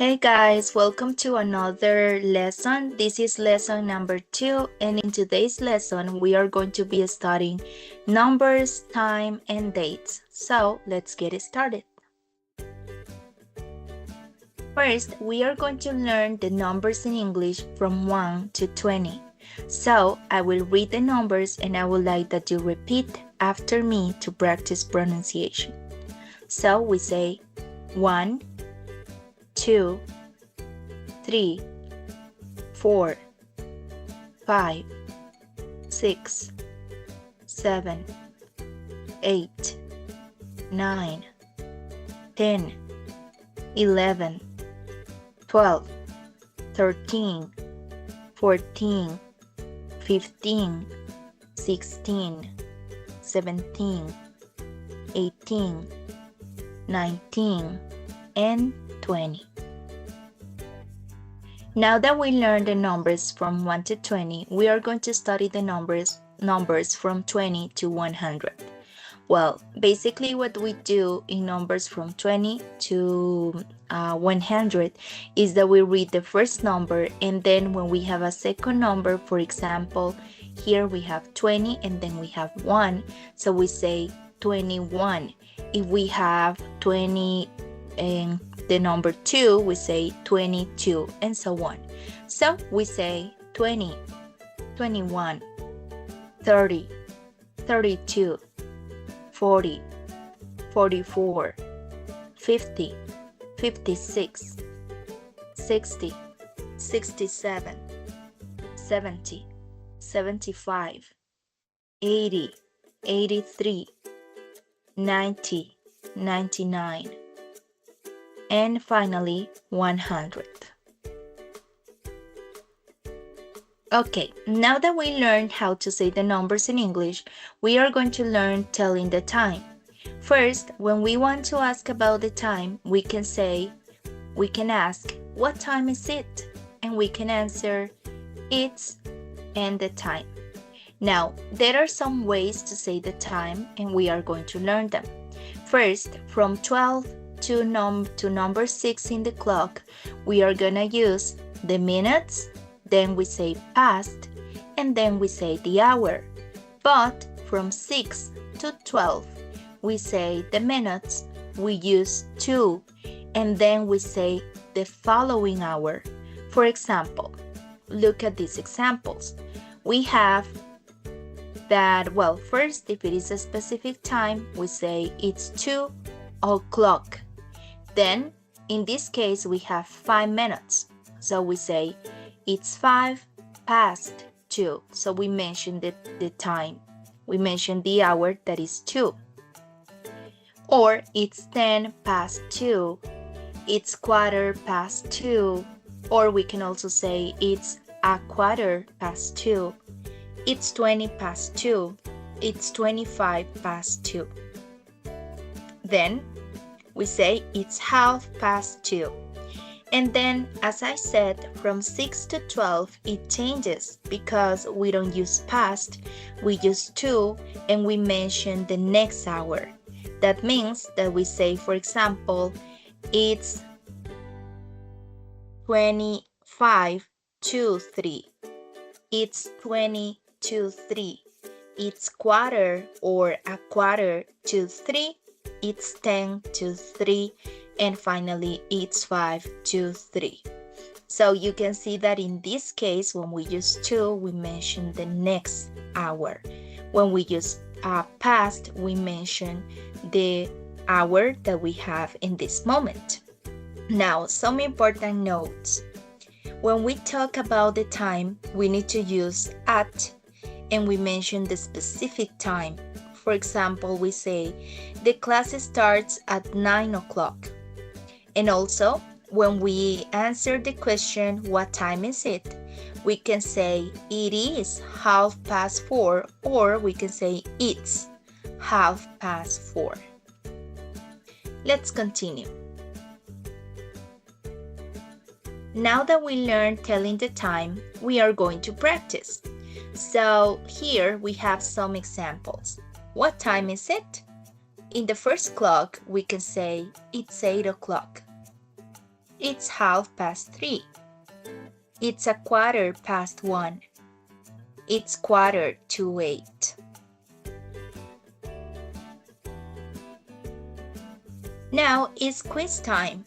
Hey guys, welcome to another lesson. This is lesson number 2, and in today's lesson we are going to be studying numbers, time, and dates. So let's get started. First, we are going to learn the numbers in English from 1 to 20. So I will read the numbers and I would like that you repeat after me to practice pronunciation. So we say 1, 2, 3, 4, 5, 6, 7, 8, 9, 10, 11, 12, 13, 14, 15, 16, 17, 18, 19, and 20. Now that we learned the numbers from 1 to 20, we are going to study the numbers from 20 to 100. Well, basically what we do in numbers from 20 to 100 is that we read the first number, and then when we have a second number, for example, here we have 20 and then we have 1, so we say 21. If we have 20 and the number 2, we say 22, and so on. So we say 20, 21, 30, 32, 40, 44, 50, 56, 60, 67, 70, 75, 80, 83, 90, 99, and finally 100. Okay, now that we learned how to say the numbers in English, we are going to learn telling the time. First, when we want to ask about the time, we can ask, what time is it? And we can answer, it's and the time. Now, there are some ways to say the time, and we are going to learn them. First, from 12 to number 6 in the clock, we are gonna use the minutes, then we say past, and then we say the hour. But from 6 to 12, we say the minutes, we use 2, and then we say the following hour. For example, look at these examples. We have that, well, first, if it is a specific time, we say it's 2 o'clock. Then, in this case, we have 5 minutes. So we say, it's 5 past 2. So we mentioned the time. We mentioned the hour, that is 2. Or it's 10 past 2. It's quarter past 2. Or we can also say it's a quarter past 2. It's 20 past 2. It's 25 past 2. Then, we say it's half past 2. And then, as I said, from 6 to 12, it changes because we don't use past, we use 2, and we mention the next hour. That means that we say, for example, it's 25 to 3. It's 20 to 3. It's quarter or a quarter to 3. It's 10 to 3, and finally it's 5 to 3. So you can see that in this case, when we use 2, we mention the next hour. When we use past, we mention the hour that we have in this moment. Now, some important notes. When we talk about the time, we need to use at, and we mention the specific time. For example, we say, the class starts at 9 o'clock. And also, when we answer the question, what time is it? We can say, it is 4:30, or we can say, it's 4:30. Let's continue. Now that we learned telling the time, we are going to practice. So here we have some examples. What time is it? In the first clock, we can say it's 8 o'clock. It's 3:30. It's 1:15. It's 7:45. Now it's quiz time.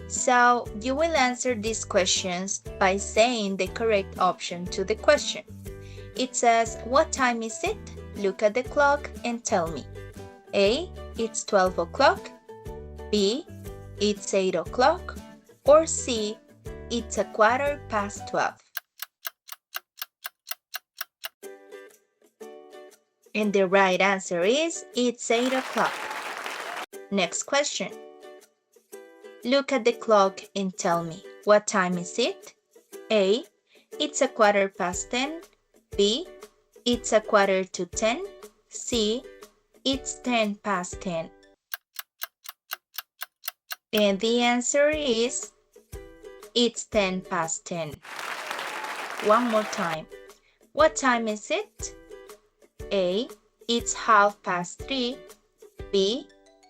So you will answer these questions by saying the correct option to the question. It says, what time is it? Look at the clock and tell me. A, it's 12 o'clock. B, it's 8 o'clock. Or C, it's 12:15. And the right answer is, it's 8 o'clock. Next question. Look at the clock and tell me, what time is it? A, it's 10:15. B, it's 9:45. C, it's 10:10. And the answer is, it's 10:10. One more time. What time is it? A, it's 3:30. B,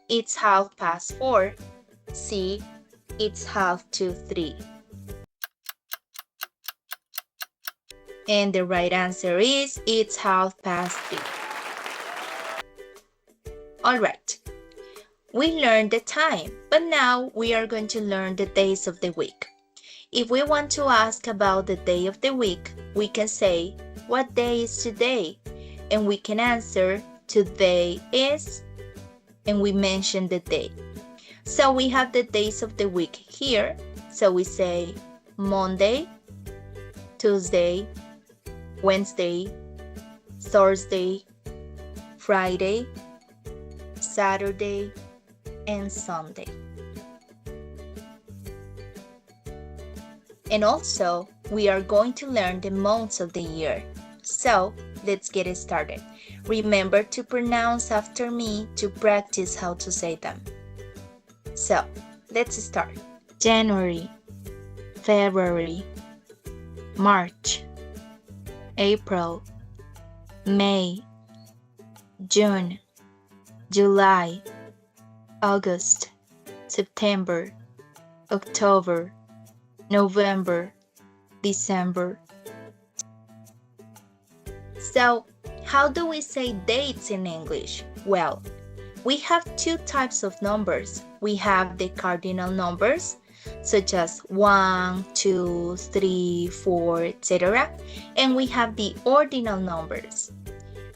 it's 4:30. C, it's 2:30. And the right answer is, it's 3:30. All right. We learned the time, but now we are going to learn the days of the week. If we want to ask about the day of the week, we can say, what day is today? And we can answer, today is, and we mention the day. So we have the days of the week here. So we say Monday, Tuesday, Wednesday, Thursday, Friday, Saturday, and Sunday. And also, we are going to learn the months of the year. So, let's get it started. Remember to pronounce after me to practice how to say them. So, let's start. January, February, March, April, May, June, July, August, September, October, November, December. So, how do we say dates in English? Well, we have two types of numbers. We have the cardinal numbers, such as 1, 2, 3, 4, etc. And we have the ordinal numbers.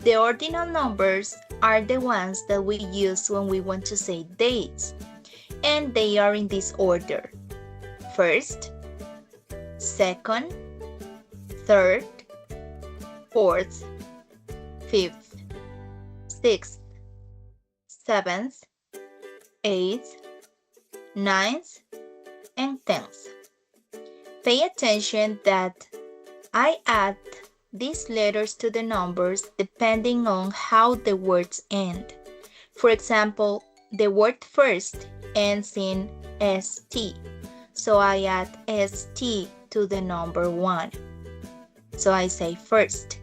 The ordinal numbers are the ones that we use when we want to say dates. And they are in this order. First, second, third, fourth, fifth, sixth, seventh, eighth, ninth, and 10th. Pay attention that I add these letters to the numbers depending on how the words end. For example, the word first ends in ST, so I add ST to the number 1. So I say first.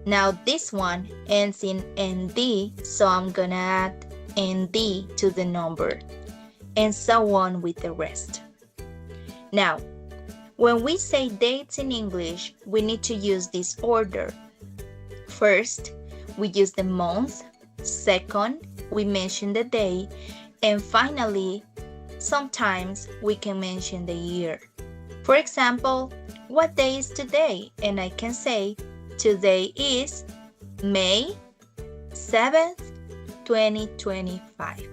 Now this one ends in ND, so I'm gonna add ND to the number, and so on with the rest. Now, when we say dates in English, we need to use this order. First, we use the month. Second, we mention the day. And finally, sometimes we can mention the year. For example, what day is today? And I can say, today is May 7th, 2025.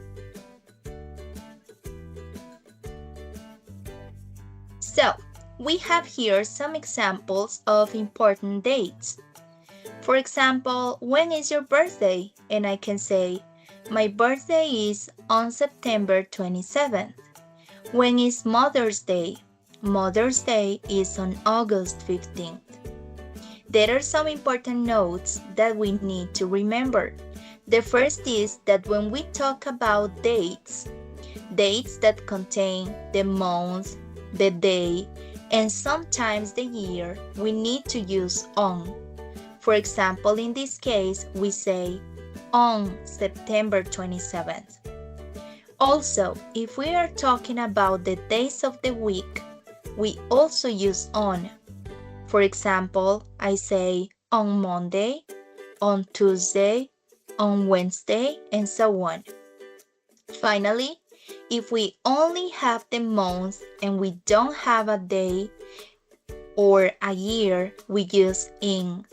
So, we have here some examples of important dates. For example, when is your birthday? And I can say, my birthday is on September 27th. When is Mother's Day? Mother's Day is on August 15th. There are some important notes that we need to remember. The first is that when we talk about dates that contain the month, the day, and sometimes the year, we need to use on. For example, in this case, we say on September 27th. Also, if we are talking about the days of the week, we also use on. For example, I say on Monday, on Tuesday, on Wednesday, and so on. Finally, if we only have the month and we don't have a day or a year, we use in.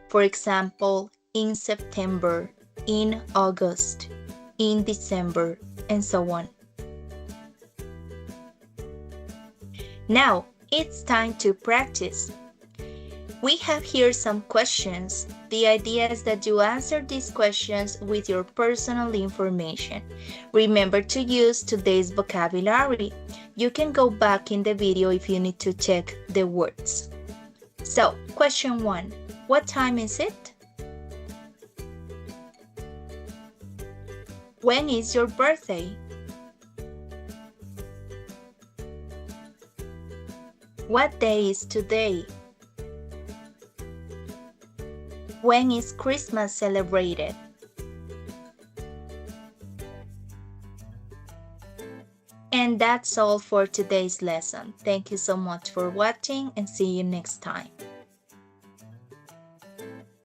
For example, in September, in August, in December, and so on. Now, it's time to practice. We have here some questions. The idea is that you answer these questions with your personal information. Remember to use today's vocabulary. You can go back in the video if you need to check the words. So, question 1. What time is it? When is your birthday? What day is today? When is Christmas celebrated? And that's all for today's lesson. Thank you so much for watching and see you next time.